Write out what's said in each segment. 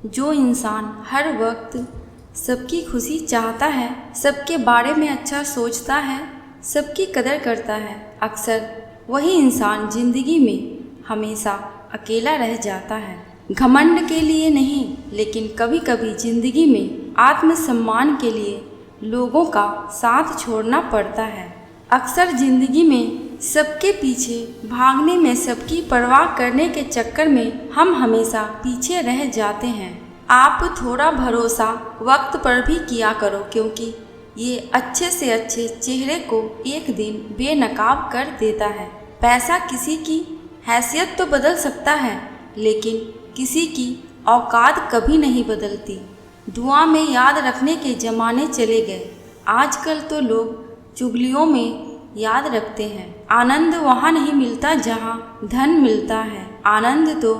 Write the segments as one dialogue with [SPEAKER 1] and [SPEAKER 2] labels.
[SPEAKER 1] जो इंसान हर वक्त सबकी खुशी चाहता है, सबके बारे में अच्छा सोचता है, सबकी कदर करता है, अक्सर वही इंसान जिंदगी में हमेशा अकेला रह जाता है। घमंड के लिए नहीं, लेकिन कभी कभी जिंदगी में आत्मसम्मान के लिए लोगों का साथ छोड़ना पड़ता है। अक्सर जिंदगी में सबके पीछे भागने में, सबकी परवाह करने के चक्कर में हम हमेशा पीछे रह जाते हैं। आप थोड़ा भरोसा वक्त पर भी किया करो, क्योंकि ये अच्छे से अच्छे चेहरे को एक दिन बेनकाब कर देता है। पैसा किसी की हैसियत तो बदल सकता है, लेकिन किसी की औकात कभी नहीं बदलती। दुआ में याद रखने के ज़माने चले गए। आजकल तो लोग चुगलियों में याद रखते हैं। आनंद वहाँ नहीं मिलता जहाँ धन मिलता है, आनंद तो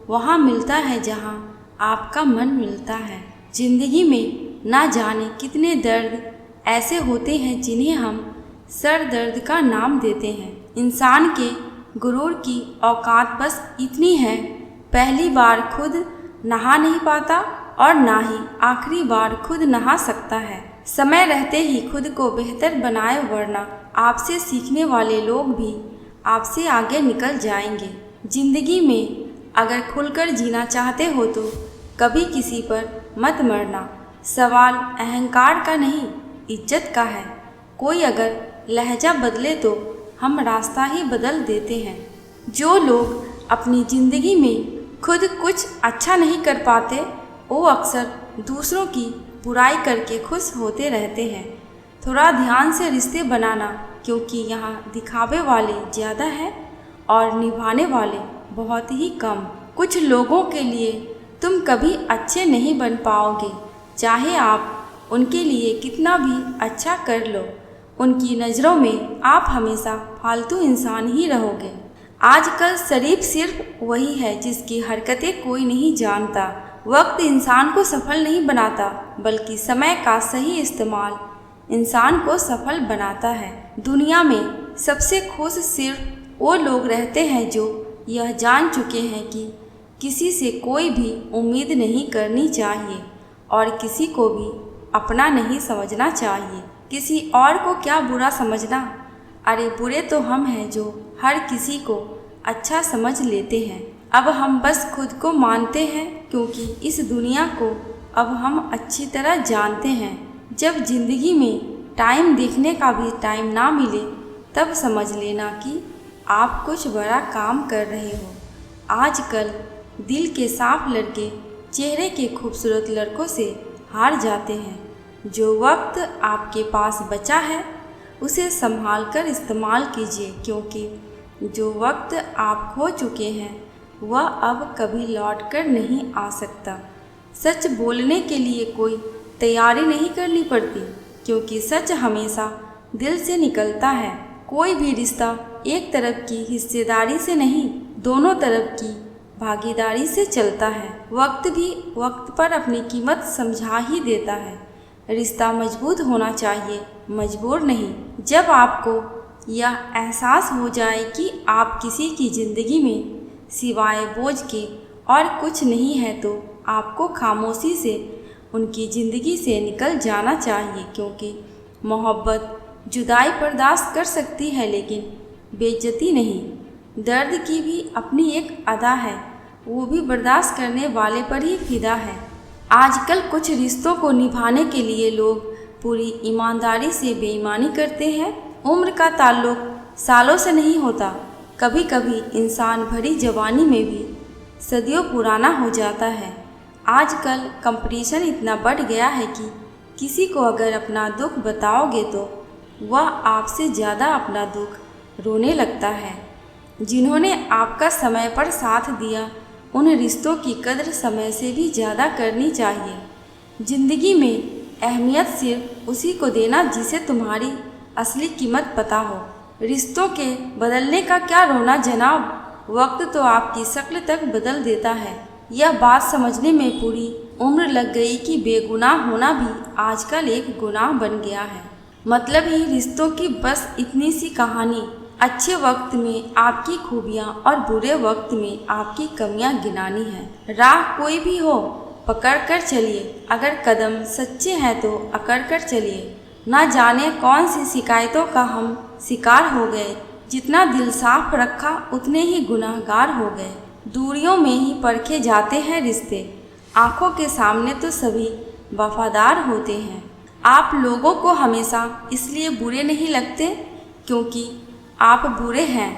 [SPEAKER 1] वहाँ मिलता है जहाँ आपका मन मिलता है। जिंदगी में ना जाने कितने दर्द ऐसे होते हैं जिन्हें हम सर दर्द का नाम देते हैं। इंसान के गुरूर की औकात बस इतनी है, पहली बार खुद नहा नहीं पाता और ना ही आखिरी बार खुद नहा सकता है। समय रहते ही खुद को बेहतर बनाए, वरना आपसे सीखने वाले लोग भी आपसे आगे निकल जाएंगे। जिंदगी में अगर खुलकर जीना चाहते हो तो कभी किसी पर मत मरना। सवाल अहंकार का नहीं, इज्जत का है। कोई अगर लहजा बदले तो हम रास्ता ही बदल देते हैं। जो लोग अपनी ज़िंदगी में खुद कुछ अच्छा नहीं कर पाते, वो अक्सर दूसरों की बुराई करके खुश होते रहते हैं। थोड़ा ध्यान से रिश्ते बनाना, क्योंकि यहाँ दिखावे वाले ज़्यादा हैं और निभाने वाले बहुत ही कम। कुछ लोगों के लिए तुम कभी अच्छे नहीं बन पाओगे, चाहे आप उनके लिए कितना भी अच्छा कर लो। उनकी नज़रों में आप हमेशा फालतू इंसान ही रहोगे। आजकल शरीफ सिर्फ वही है जिसकी हरकतें कोई नहीं जानता। वक्त इंसान को सफल नहीं बनाता, बल्कि समय का सही इस्तेमाल इंसान को सफल बनाता है। दुनिया में सबसे खुश सिर्फ वो लोग रहते हैं जो यह जान चुके हैं कि किसी से कोई भी उम्मीद नहीं करनी चाहिए और किसी को भी अपना नहीं समझना चाहिए। किसी और को क्या बुरा समझना, अरे बुरे तो हम हैं जो हर किसी को अच्छा समझ लेते हैं। अब हम बस खुद को मानते हैं, क्योंकि इस दुनिया को अब हम अच्छी तरह जानते हैं। जब ज़िंदगी में टाइम देखने का भी टाइम ना मिले, तब समझ लेना कि आप कुछ बड़ा काम कर रहे हो। आजकल दिल के साफ लड़के चेहरे के खूबसूरत लड़कों से हार जाते हैं। जो वक्त आपके पास बचा है उसे संभाल कर इस्तेमाल कीजिए, क्योंकि जो वक्त आप खो चुके हैं वह अब कभी लौट कर नहीं आ सकता। सच बोलने के लिए कोई तैयारी नहीं करनी पड़ती, क्योंकि सच हमेशा दिल से निकलता है। कोई भी रिश्ता एक तरफ की हिस्सेदारी से नहीं, दोनों तरफ की भागीदारी से चलता है। वक्त भी वक्त पर अपनी कीमत समझा ही देता है। रिश्ता मजबूत होना चाहिए, मजबूर नहीं। जब आपको यह एहसास हो जाए कि आप किसी की ज़िंदगी में सिवाय बोझ के और कुछ नहीं है, तो आपको खामोशी से उनकी ज़िंदगी से निकल जाना चाहिए, क्योंकि मोहब्बत जुदाई बर्दाश्त कर सकती है, लेकिन बेइज्जती नहीं। दर्द की भी अपनी एक अदा है, वो भी बर्दाश्त करने वाले पर ही फिदा है। आजकल कुछ रिश्तों को निभाने के लिए लोग पूरी ईमानदारी से बेईमानी करते हैं। उम्र का ताल्लुक सालों से नहीं होता, कभी कभी इंसान भरी जवानी में भी सदियों पुराना हो जाता है। आजकल कंपटीशन इतना बढ़ गया है कि किसी को अगर अपना दुख बताओगे तो वह आपसे ज़्यादा अपना दुख रोने लगता है। जिन्होंने आपका समय पर साथ दिया, उन रिश्तों की कद्र समय से भी ज़्यादा करनी चाहिए। ज़िंदगी में अहमियत सिर्फ उसी को देना जिसे तुम्हारी असली कीमत पता हो। रिश्तों के बदलने का क्या रोना जनाब, वक्त तो आपकी शक्ल तक बदल देता है। यह बात समझने में पूरी उम्र लग गई कि बेगुनाह होना भी आजकल एक गुनाह बन गया है। मतलब ही रिश्तों की बस इतनी सी कहानी। अच्छे वक्त में आपकी खूबियाँ और बुरे वक्त में आपकी कमियाँ गिनानी है। राह कोई भी हो, पकड़ कर चलिए, अगर कदम सच्चे हैं तो अकड़ कर चलिए। ना जाने कौन सी शिकायतों का हम शिकार हो गए, जितना दिल साफ रखा उतने ही गुनाहगार हो गए। दूरियों में ही परखे जाते हैं रिश्ते, आंखों के सामने तो सभी वफादार होते हैं। आप लोगों को हमेशा इसलिए बुरे नहीं लगते क्योंकि आप बुरे हैं।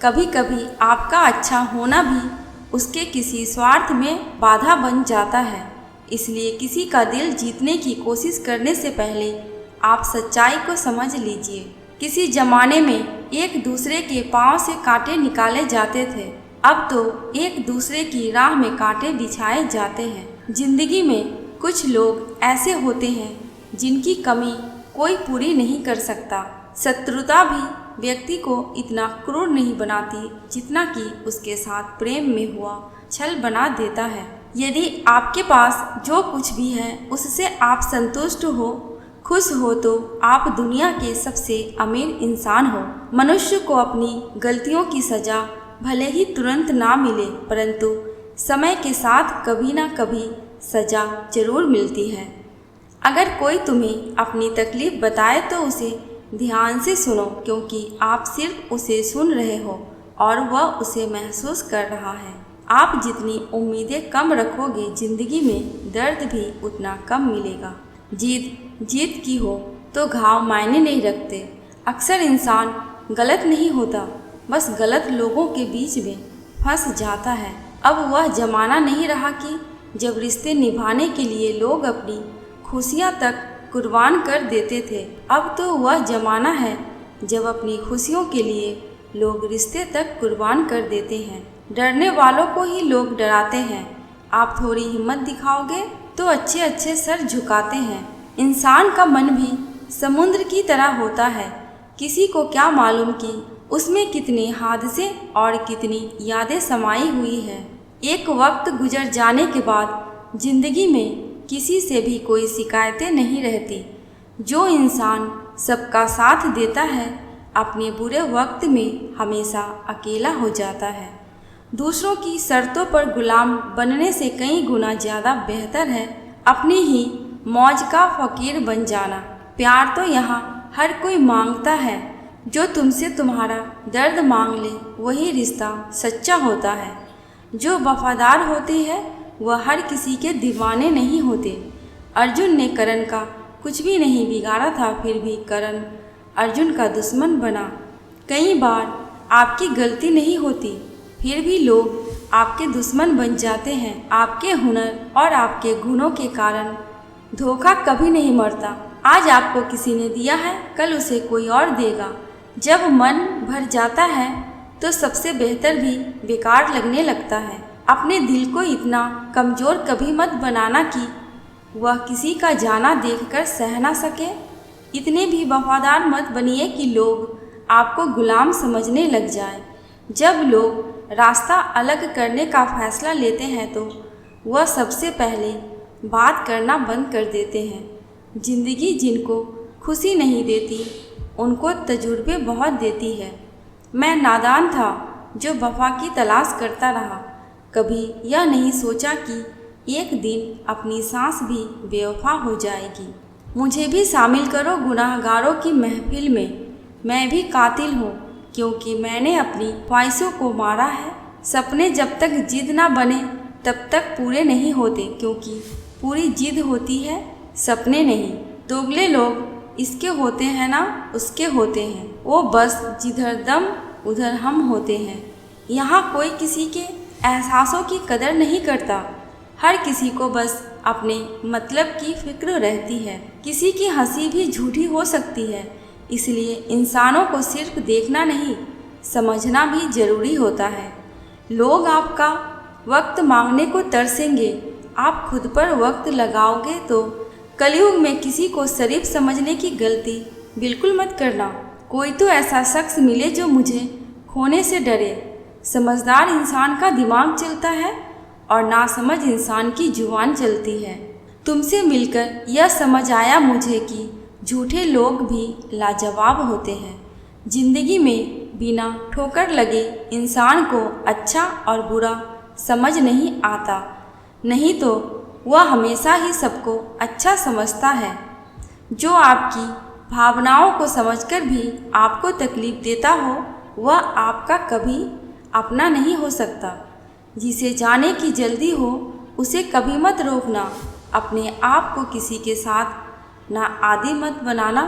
[SPEAKER 1] कभी कभी आपका अच्छा होना भी उसके किसी स्वार्थ में बाधा बन जाता है। इसलिए किसी का दिल जीतने की कोशिश करने से पहले आप सच्चाई को समझ लीजिए। किसी जमाने में एक दूसरे के पांव से कांटे निकाले जाते थे, अब तो एक दूसरे की राह में कांटे बिछाए जाते हैं। जिंदगी में कुछ लोग ऐसे होते हैं जिनकी कमी कोई पूरी नहीं कर सकता। शत्रुता भी व्यक्ति को इतना क्रूर नहीं बनाती जितना कि उसके साथ प्रेम में हुआ छल बना देता है। यदि आपके पास जो कुछ भी है उससे आप संतुष्ट हो, खुश हो, तो आप दुनिया के सबसे अमीर इंसान हो। मनुष्य को अपनी गलतियों की सजा भले ही तुरंत ना मिले, परंतु समय के साथ कभी ना कभी सजा जरूर मिलती है। अगर कोई तुम्हें अपनी तकलीफ बताए तो उसे ध्यान से सुनो, क्योंकि आप सिर्फ उसे सुन रहे हो और वह उसे महसूस कर रहा है। आप जितनी उम्मीदें कम रखोगे, जिंदगी में दर्द भी उतना कम मिलेगा। जीत की हो तो घाव मायने नहीं रखते। अक्सर इंसान गलत नहीं होता, बस गलत लोगों के बीच में फंस जाता है। अब वह जमाना नहीं रहा कि जब रिश्ते निभाने के लिए लोग अपनी खुशियाँ तक कुर्बान कर देते थे। अब तो वह जमाना है जब अपनी खुशियों के लिए लोग रिश्ते तक कुर्बान कर देते हैं। डरने वालों को ही लोग डराते हैं। आप थोड़ी हिम्मत दिखाओगे तो अच्छे अच्छे सर झुकाते हैं। इंसान का मन भी समुद्र की तरह होता है। किसी को क्या मालूम कि उसमें कितने हादसे और कितनी यादें समाई हुई है। एक वक्त गुजर जाने के बाद जिंदगी में किसी से भी कोई शिकायतें नहीं रहती। जो इंसान सबका साथ देता है, अपने बुरे वक्त में हमेशा अकेला हो जाता है। दूसरों की शर्तों पर गुलाम बनने से कई गुना ज़्यादा बेहतर है अपनी ही मौज का फकीर बन जाना। प्यार तो यहाँ हर कोई मांगता है। जो तुमसे तुम्हारा दर्द मांग ले वही रिश्ता सच्चा होता है। जो वफादार होते हैं वह हर किसी के दीवाने नहीं होते। अर्जुन ने करण का कुछ भी नहीं बिगाड़ा था, फिर भी करण अर्जुन का दुश्मन बना। कई बार आपकी गलती नहीं होती, फिर भी लोग आपके दुश्मन बन जाते हैं। आपके हुनर और आपके गुणों के कारण धोखा कभी नहीं मरता। आज आपको किसी ने दिया है, कल उसे कोई और देगा। जब मन भर जाता है तो सबसे बेहतर भी बेकार लगने लगता है। अपने दिल को इतना कमज़ोर कभी मत बनाना कि वह किसी का जाना देखकर सह ना सके। इतने भी वफादार मत बनिए कि लोग आपको गुलाम समझने लग जाए। जब लोग रास्ता अलग करने का फैसला लेते हैं तो वह सबसे पहले बात करना बंद कर देते हैं। जिंदगी जिनको खुशी नहीं देती उनको तजुर्बे बहुत देती है। मैं नादान था जो वफा की तलाश करता रहा। कभी यह नहीं सोचा कि एक दिन अपनी सांस भी बेवफा हो जाएगी। मुझे भी शामिल करो गुनाहगारों की महफिल में। मैं भी कातिल हूँ क्योंकि मैंने अपनी ख्वाहिशों को मारा है। सपने जब तक जिद ना बने तब तक पूरे नहीं होते, क्योंकि पूरी जिद होती है, सपने नहीं। दोगले लोग इसके होते हैं ना उसके होते हैं, वो बस जिधर दम उधर हम होते हैं। यहाँ कोई किसी के एहसासों की कदर नहीं करता। हर किसी को बस अपने मतलब की फिक्र रहती है। किसी की हंसी भी झूठी हो सकती है, इसलिए इंसानों को सिर्फ देखना नहीं समझना भी ज़रूरी होता है। लोग आपका वक्त मांगने को तरसेंगे, आप खुद पर वक्त लगाओगे तो। कलयुग में किसी को शरीफ समझने की गलती बिल्कुल मत करना। कोई तो ऐसा शख्स मिले जो मुझे खोने से डरे। समझदार इंसान का दिमाग चलता है और नासमझ इंसान की जुबान चलती है। तुमसे मिलकर यह समझ आया मुझे कि झूठे लोग भी लाजवाब होते हैं। जिंदगी में बिना ठोकर लगे इंसान को अच्छा और बुरा समझ नहीं आता, नहीं तो वह हमेशा ही सबको अच्छा समझता है। जो आपकी भावनाओं को समझकर भी आपको तकलीफ देता हो वह आपका कभी अपना नहीं हो सकता। जिसे जाने की जल्दी हो उसे कभी मत रोकना। अपने आप को किसी के साथ ना आदी मत बनाना,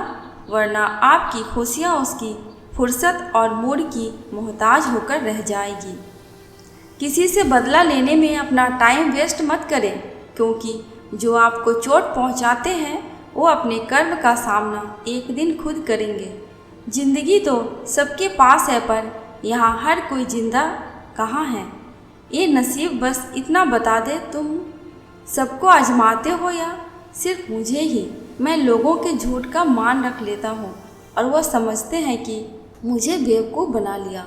[SPEAKER 1] वरना आपकी खुशियाँ उसकी फुर्सत और मूड की मोहताज होकर रह जाएगी। किसी से बदला लेने में अपना टाइम वेस्ट मत करें, क्योंकि जो आपको चोट पहुंचाते हैं वो अपने कर्म का सामना एक दिन खुद करेंगे। जिंदगी तो सबके पास है, पर यहाँ हर कोई जिंदा कहाँ है। ये नसीब बस इतना बता दे, तुम सबको आजमाते हो या सिर्फ मुझे ही। मैं लोगों के झूठ का मान रख लेता हूँ और वह समझते हैं कि मुझे बेवकूफ़ बना लिया।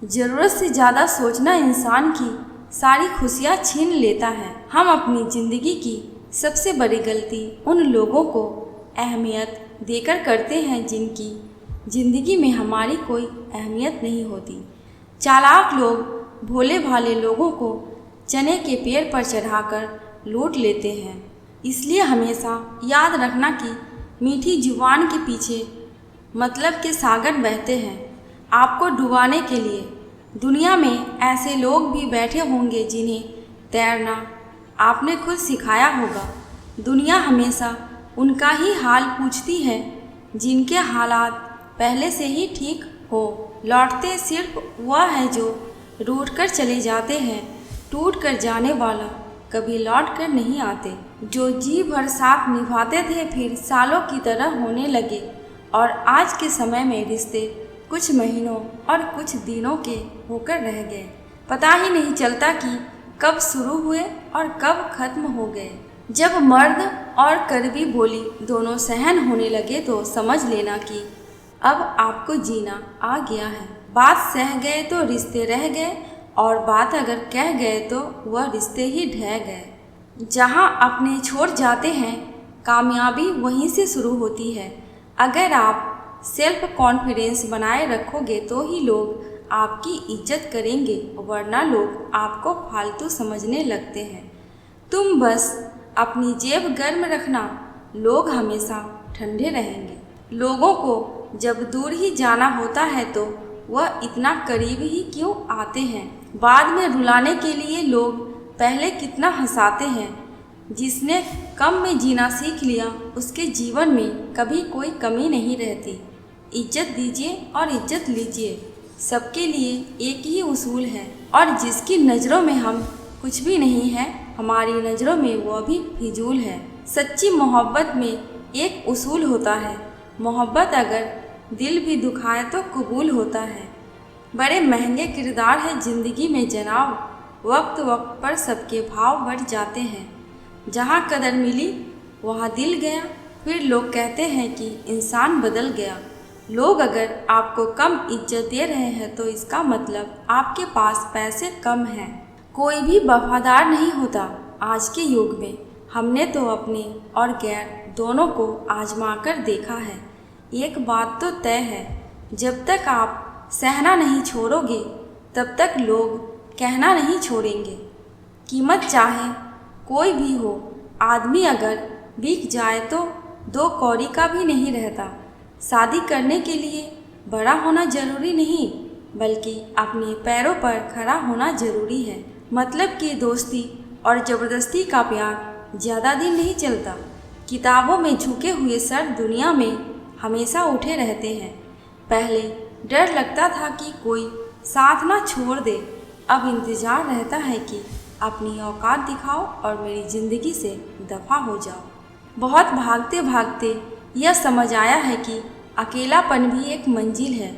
[SPEAKER 1] ज़रूरत से ज़्यादा सोचना इंसान की सारी खुशियाँ छीन लेता है। हम अपनी ज़िंदगी की सबसे बड़ी गलती उन लोगों को अहमियत देकर करते हैं जिनकी ज़िंदगी में हमारी कोई अहमियत नहीं होती। चालाक लोग भोले भाले लोगों को चने के पेड़ पर चढ़ाकर लूट लेते हैं। इसलिए हमेशा याद रखना कि मीठी जुबान के पीछे मतलब के सागर बहते हैं आपको डुबाने के लिए। दुनिया में ऐसे लोग भी बैठे होंगे जिन्हें तैरना आपने खुद सिखाया होगा। दुनिया हमेशा उनका ही हाल पूछती है जिनके हालात पहले से ही ठीक हो। लौटते सिर्फ वह है जो रूठ कर चले जाते हैं। टूट कर जाने वाला कभी लौट कर नहीं आते। जो जी भर साथ निभाते थे फिर सालों की तरह होने लगे, और आज के समय में रिश्ते कुछ महीनों और कुछ दिनों के होकर रह गए। पता ही नहीं चलता कि कब शुरू हुए और कब खत्म हो गए। जब मर्द और कड़वी बोली दोनों सहन होने लगे तो समझ लेना कि अब आपको जीना आ गया है। बात सह गए तो रिश्ते रह गए, और बात अगर कह गए तो वह रिश्ते ही ढह गए। जहाँ अपने छोड़ जाते हैं कामयाबी वहीं से शुरू होती है। अगर आप सेल्फ कॉन्फिडेंस बनाए रखोगे तो ही लोग आपकी इज्जत करेंगे, वरना लोग आपको फालतू समझने लगते हैं। तुम बस अपनी जेब गर्म रखना, लोग हमेशा ठंडे रहेंगे। लोगों को जब दूर ही जाना होता है तो वह इतना करीब ही क्यों आते हैं। बाद में रुलाने के लिए लोग पहले कितना हंसाते हैं। जिसने कम में जीना सीख लिया उसके जीवन में कभी कोई कमी नहीं रहती। इज्जत दीजिए और इज्जत लीजिए, सबके लिए एक ही उसूल है, और जिसकी नज़रों में हम कुछ भी नहीं है हमारी नज़रों में वह भी फिजूल है। सच्ची मोहब्बत में एक उसूल होता है, मोहब्बत अगर दिल भी दुखाए तो कबूल होता है। बड़े महंगे किरदार है ज़िंदगी में जनाब, वक्त वक्त पर सबके भाव बढ़ जाते हैं। जहाँ कदर मिली वहाँ दिल गया, फिर लोग कहते हैं कि इंसान बदल गया। लोग अगर आपको कम इज्जत दे रहे हैं तो इसका मतलब आपके पास पैसे कम हैं। कोई भी वफादार नहीं होता आज के युग में। हमने तो अपने और गैर दोनों को आजमा कर देखा है। एक बात तो तय है, जब तक आप सहना नहीं छोड़ोगे तब तक लोग कहना नहीं छोड़ेंगे। कीमत चाहे कोई भी हो, आदमी अगर बिक जाए तो दो कौड़ी का भी नहीं रहता। शादी करने के लिए बड़ा होना जरूरी नहीं, बल्कि अपने पैरों पर खड़ा होना जरूरी है। मतलब कि दोस्ती और ज़बरदस्ती का प्यार ज़्यादा दिन नहीं चलता। किताबों में झुके हुए सर दुनिया में हमेशा उठे रहते हैं। पहले डर लगता था कि कोई साथ ना छोड़ दे, अब इंतज़ार रहता है कि अपनी औकात दिखाओ और मेरी ज़िंदगी से दफ़ा हो जाओ। बहुत भागते भागते यह समझ आया है कि अकेलापन भी एक मंजिल है।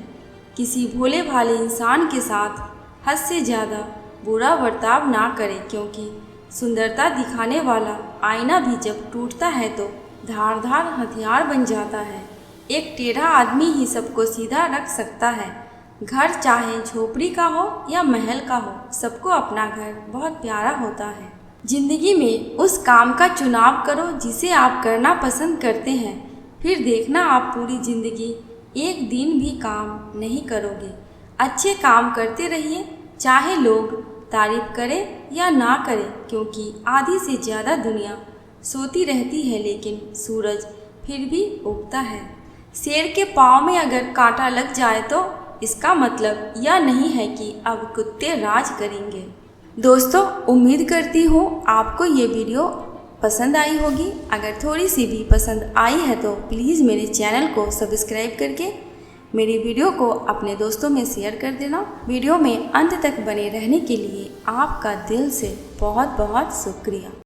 [SPEAKER 1] किसी भोले भाले इंसान के साथ हद से ज़्यादा बुरा बर्ताव ना करें, क्योंकि सुंदरता दिखाने वाला आईना भी जब टूटता है तो धारदार हथियार बन जाता है। एक टेढ़ा आदमी ही सबको सीधा रख सकता है। घर चाहे झोपड़ी का हो या महल का हो, सबको अपना घर बहुत प्यारा होता है। जिंदगी में उस काम का चुनाव करो जिसे आप करना पसंद करते हैं, फिर देखना आप पूरी ज़िंदगी एक दिन भी काम नहीं करोगे। अच्छे काम करते रहिए, चाहे लोग तारीफ करे या ना करे, क्योंकि आधी से ज़्यादा दुनिया सोती रहती है लेकिन सूरज फिर भी उगता है। शेर के पाँव में अगर कांटा लग जाए तो इसका मतलब यह नहीं है कि अब कुत्ते राज करेंगे। दोस्तों, उम्मीद करती हूँ आपको ये वीडियो पसंद आई होगी। अगर थोड़ी सी भी पसंद आई है तो प्लीज़ मेरे चैनल को सब्सक्राइब करके मेरी वीडियो को अपने दोस्तों में शेयर कर देना। वीडियो में अंत तक बने रहने के लिए आपका दिल से बहुत बहुत शुक्रिया।